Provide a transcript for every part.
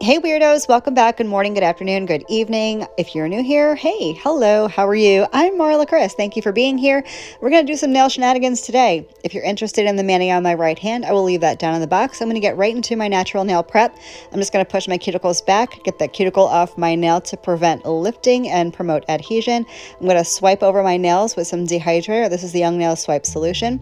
Hey weirdos, welcome back. Good morning, good afternoon, good evening. If you're new here, hey, hello, how are you? I'm Marlakris. Thank you for being here. We're going to do some nail shenanigans today. If you're interested in the mani on my right hand, I will leave that down in the box. I'm going to get right into my natural nail prep. I'm just going to push my cuticles back, get that cuticle off my nail to prevent lifting and promote adhesion. I'm going to swipe over my nails with some dehydrator. This is the Young Nail Swipe Solution.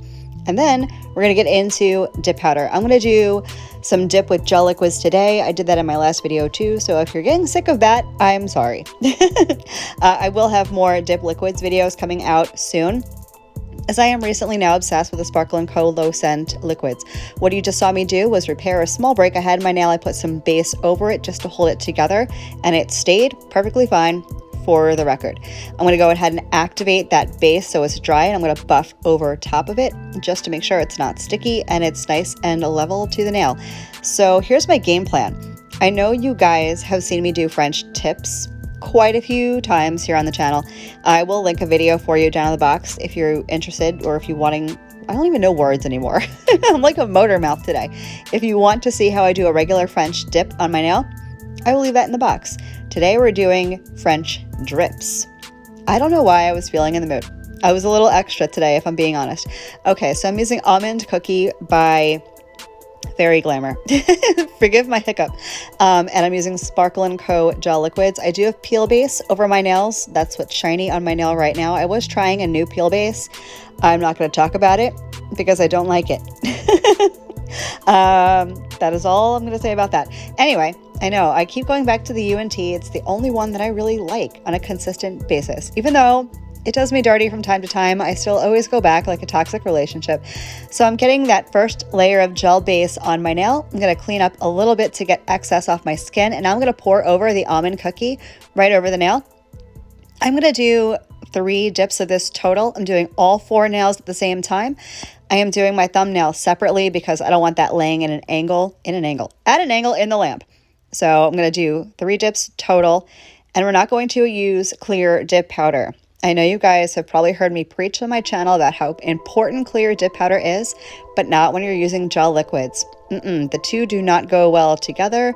And then we're going to get into dip powder. I'm going to do some dip with gel liquids today. I did that in my last video too, so if you're getting sick of that, I'm sorry. I will have more dip liquids videos coming out soon, as I am recently now obsessed with the Sparkle & Co. low scent liquids. What you just saw me do was repair a small break I had in my nail. I put some base over it just to hold it together, and it stayed perfectly fine. For the record, I'm going to go ahead and activate that base so it's dry, and I'm going to buff over top of it just to make sure it's not sticky and it's nice and level to the nail. So here's my game plan. I know you guys have seen me do French tips quite a few times here on the channel. I will link a video for you down in the box if you're interested, or if you're wanting. I don't even know words anymore. I'm like a motor mouth today. If you want to see how I do a regular French dip on my nail, I will leave that in the box. Today we're doing French drips. I don't know why I was feeling in the mood. I was a little extra today, if I'm being honest. Okay, so I'm using Almond Cookie by Fairy Glamour. Forgive my hiccup. And I'm using Sparkle & Co. gel liquids. I do have peel base over my nails. That's what's shiny on my nail right now. I was trying a new peel base. I'm not going to talk about it because I don't like it. That is all I'm going to say about that. Anyway, I know I keep going back to the UNT. It's the only one that I really like on a consistent basis. Even though it does me dirty from time to time, I still always go back like a toxic relationship. So I'm getting that first layer of gel base on my nail. I'm going to clean up a little bit to get excess off my skin. And now I'm going to pour over the Almond Cookie right over the nail. I'm going to do 3 dips of this total. I'm doing all 4 nails at the same time. I am doing my thumbnail separately because I don't want that laying at an angle in the lamp. So I'm going to do 3 dips total, and we're not going to use clear dip powder. I know you guys have probably heard me preach on my channel about how important clear dip powder is, but not when you're using gel liquids. The two do not go well together,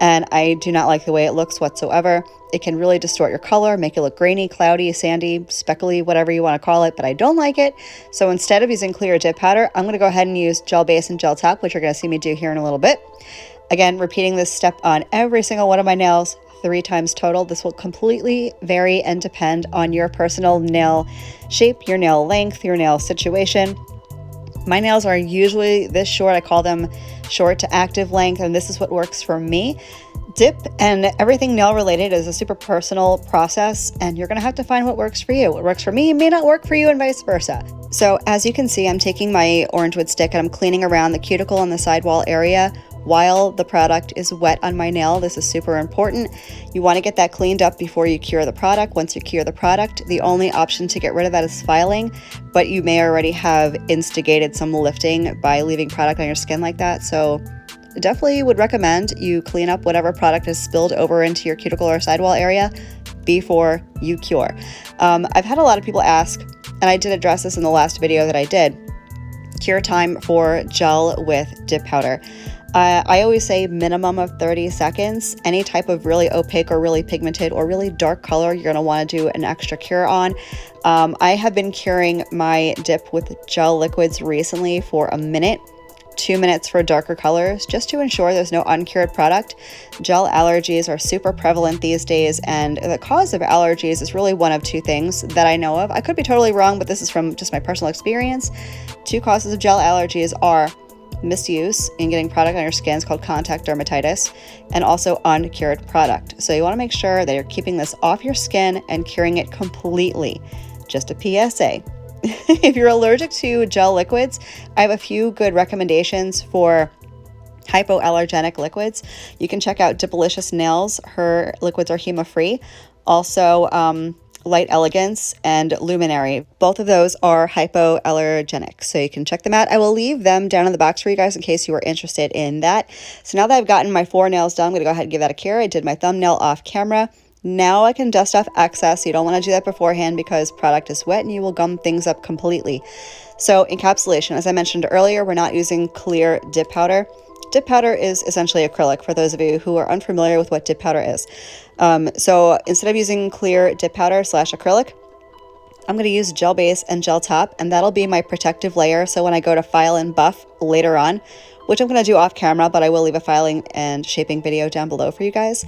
and I do not like the way it looks whatsoever. It can really distort your color, make it look grainy, cloudy, sandy, speckly, whatever you want to call it, but I don't like it. So instead of using clear dip powder, I'm going to go ahead and use gel base and gel top, which you're going to see me do here in a little bit. Again, repeating this step on every single one of my nails 3 times total. This will completely vary and depend on your personal nail shape, your nail length, your nail situation. My nails are usually this short. I call them short to active length, and this is what works for me. Dip and everything nail related is a super personal process, and you're going to have to find what works for you. What works for me may not work for you, and vice versa. So as you can see, I'm taking my orange wood stick and I'm cleaning around the cuticle and the sidewall area while the product is wet on my nail. This is super important. You want to get that cleaned up before you cure the product. Once you cure the product, the only option to get rid of that is filing, but you may already have instigated some lifting by leaving product on your skin like that. So definitely would recommend you clean up whatever product is spilled over into your cuticle or sidewall area before you cure. I've had a lot of people ask, and I did address this in the last video that I did, cure time for gel with dip powder. I always say minimum of 30 seconds. Any type of really opaque or really pigmented or really dark color, you're going to want to do an extra cure on. I have been curing my dip with gel liquids recently for a minute, 2 minutes for darker colors, just to ensure there's no uncured product. Gel allergies are super prevalent these days, and the cause of allergies is really one of 2 things that I know of. I could be totally wrong, but this is from just my personal experience. 2 causes of gel allergies are misuse in getting product on your skin, is called contact dermatitis, and also uncured product. So you want to make sure that you're keeping this off your skin and curing it completely. Just a PSA. If you're allergic to gel liquids, I have a few good recommendations for hypoallergenic liquids. You can check out Dipalicious Nails. Her liquids are HEMA-free. Also, Light Elegance and Luminary. Both of those are hypoallergenic, so you can check them out. I will leave them down in the box for you guys in case you are interested in that. So now that I've gotten my 4 nails done, I'm going to go ahead and give that a cure. I did my thumbnail off camera. Now I can dust off excess. You don't want to do that beforehand because product is wet and you will gum things up completely. So encapsulation, as I mentioned earlier, we're not using clear dip powder. Dip powder is essentially acrylic for those of you who are unfamiliar with what dip powder is. So instead of using clear dip powder / acrylic, I'm going to use gel base and gel top, and that'll be my protective layer. So when I go to file and buff later on, which I'm going to do off camera, but I will leave a filing and shaping video down below for you guys.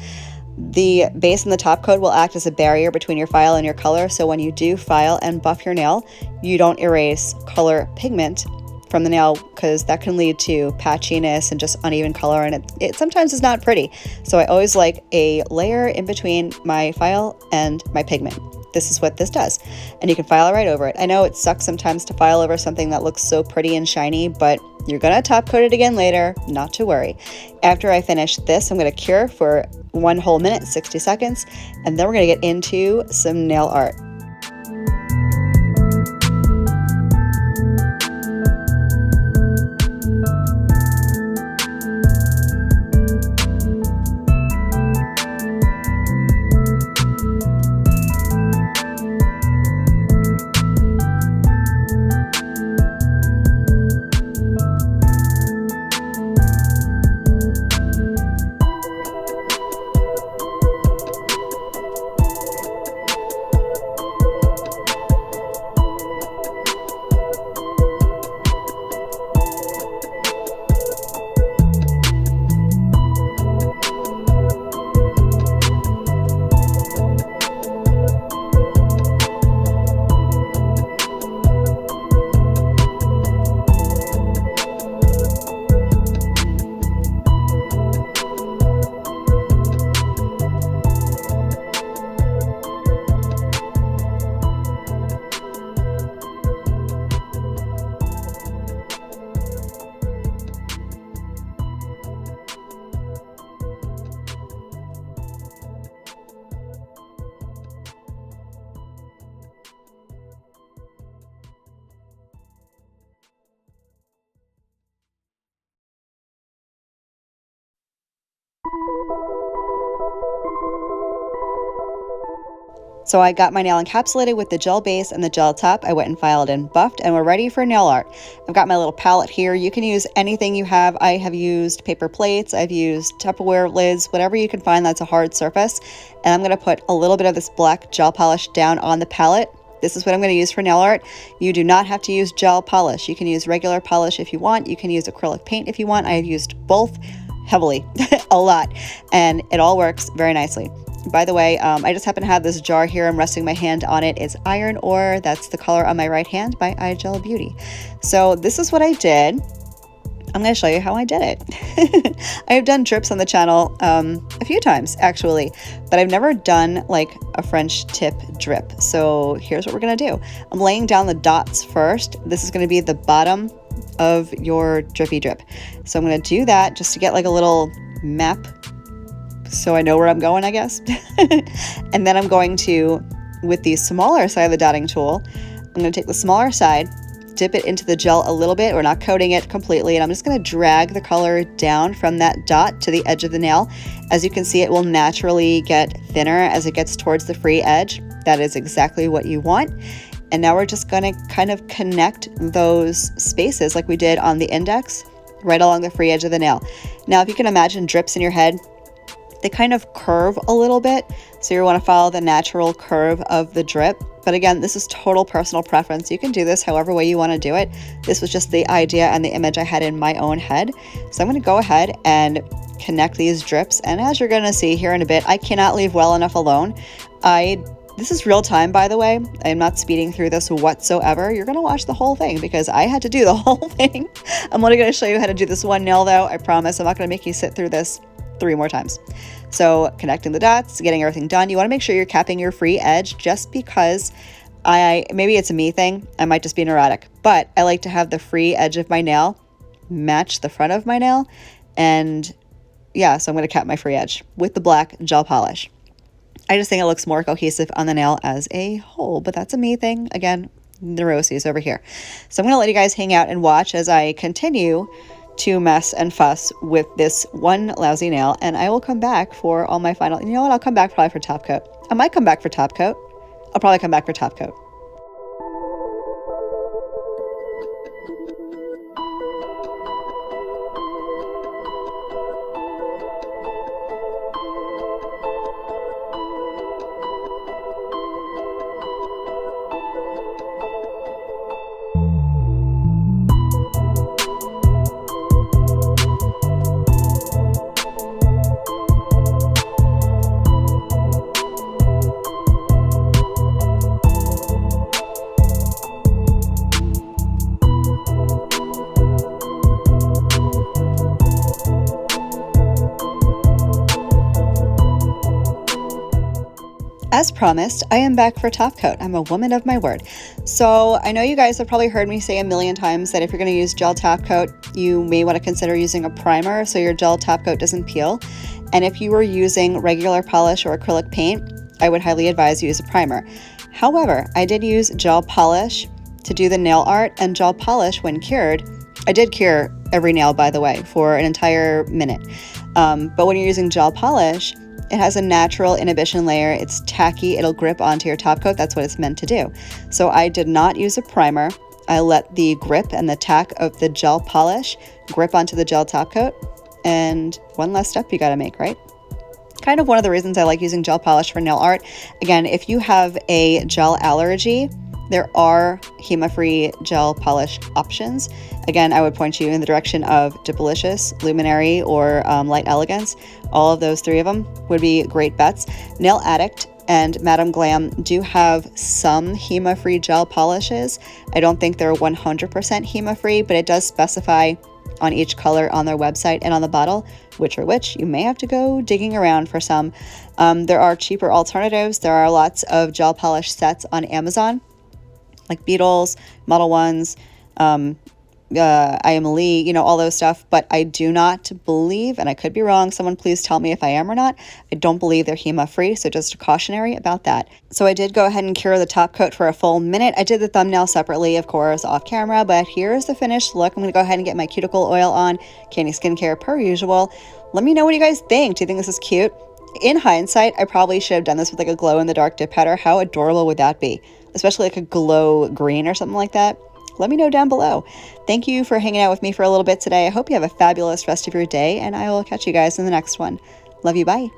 The base and the top coat will act as a barrier between your file and your color. So when you do file and buff your nail, you don't erase color pigment from the nail, because that can lead to patchiness and just uneven color, and it sometimes is not pretty. So I always like a layer in between my file and my pigment. This is what this does, and you can file right over it. I know it sucks sometimes to file over something that looks so pretty and shiny, but you're gonna top coat it again later, not to worry. After I finish this, I'm gonna cure for 1 whole minute, 60 seconds, and then we're gonna get into some nail art. So I got my nail encapsulated with the gel base and the gel top. I went and filed and buffed, and we're ready for nail art. I've got my little palette here. You can use anything you have. I have used paper plates. I've used Tupperware lids, whatever you can find that's a hard surface. And I'm going to put a little bit of this black gel polish down on the palette. This is what I'm going to use for nail art. You do not have to use gel polish. You can use regular polish if you want. You can use acrylic paint if you want. I have used both heavily, a lot, and it all works very nicely. By the way, I just happen to have this jar here. I'm resting my hand on it. It's iron ore. That's the color on my right hand by Igel Beauty. So this is what I did. I'm going to show you how I did it. I have done drips on the channel a few times actually, but I've never done like a French tip drip. So here's what we're going to do. I'm laying down the dots first. This is going to be the bottom of your drippy drip. So I'm going to do that just to get like a little map so I know where I'm going, I guess. And then I'm going to, with the smaller side of the dotting tool, I'm going to take the smaller side, dip it into the gel a little bit. We're not coating it completely, and I'm just going to drag the color down from that dot to the edge of the nail. As you can see, it will naturally get thinner as it gets towards the free edge. That is exactly what you want. And now we're just going to kind of connect those spaces like we did on the index right along the free edge of the nail. Now, if you can imagine drips in your head, they kind of curve a little bit, so you want to follow the natural curve of the drip. But again, this is total personal preference. You can do this however way you want to do it. This was just the idea and the image I had in my own head. So I'm going to go ahead and connect these drips. And as you're going to see here in a bit, I cannot leave well enough alone. This is real time, by the way. I am not speeding through this whatsoever. You're going to watch the whole thing because I had to do the whole thing. I'm only going to show you how to do this one nail though. I promise I'm not going to make you sit through this 3 more times. So connecting the dots, getting everything done. You want to make sure you're capping your free edge, just because maybe it's a me thing. I might just be neurotic, but I like to have the free edge of my nail match the front of my nail. And yeah, so I'm going to cap my free edge with the black gel polish. I just think it looks more cohesive on the nail as a whole, but that's a me thing. Again, neuroses over here. So I'm going to let you guys hang out and watch as I continue to mess and fuss with this one lousy nail, and I will come back for all my final, you know what, I'll come back probably for top coat. I might come back for top coat. I'll probably come back for top coat. As promised, I am back for top coat. I'm a woman of my word. So I know you guys have probably heard me say a million times that if you're going to use gel top coat, you may want to consider using a primer so your gel top coat doesn't peel. And if you were using regular polish or acrylic paint, I would highly advise you use a primer. However, I did use gel polish to do the nail art, and gel polish when cured, I did cure every nail, by the way, for an entire minute. But when you're using gel polish, it has a natural inhibition layer. It's tacky. It'll grip onto your top coat. That's what it's meant to do. So I did not use a primer. I let the grip and the tack of the gel polish grip onto the gel top coat. And one less step you got to make, right? Kind of one of the reasons I like using gel polish for nail art. Again, if you have a gel allergy, there are HEMA-free gel polish options. Again, I would point you in the direction of Dipalicious, Luminary, or Light Elegance. All of those three of them would be great bets. Nail Addict and Madame Glam do have some HEMA-free gel polishes. I don't think they're 100% HEMA-free, but it does specify on each color on their website and on the bottle which are which. You may have to go digging around for some. There are cheaper alternatives. There are lots of gel polish sets on Amazon, like Beetles, Model Ones, I Am Lee, you know, all those stuff. But I do not believe, and I could be wrong, someone please tell me if I am or not, I don't believe they're HEMA free, so just a cautionary about that. So I did go ahead and cure the top coat for a full minute. I did the thumbnail separately, of course, off camera, but here's the finished look. I'm going to go ahead and get my cuticle oil on, Candy Skincare per usual. Let me know what you guys think. Do you think this is cute? In hindsight, I probably should have done this with like a glow-in-the-dark dip header. How adorable would that be? Especially like a glow green or something like that. Let me know down below. Thank you for hanging out with me for a little bit today. I hope you have a fabulous rest of your day, and I will catch you guys in the next one. Love you, bye.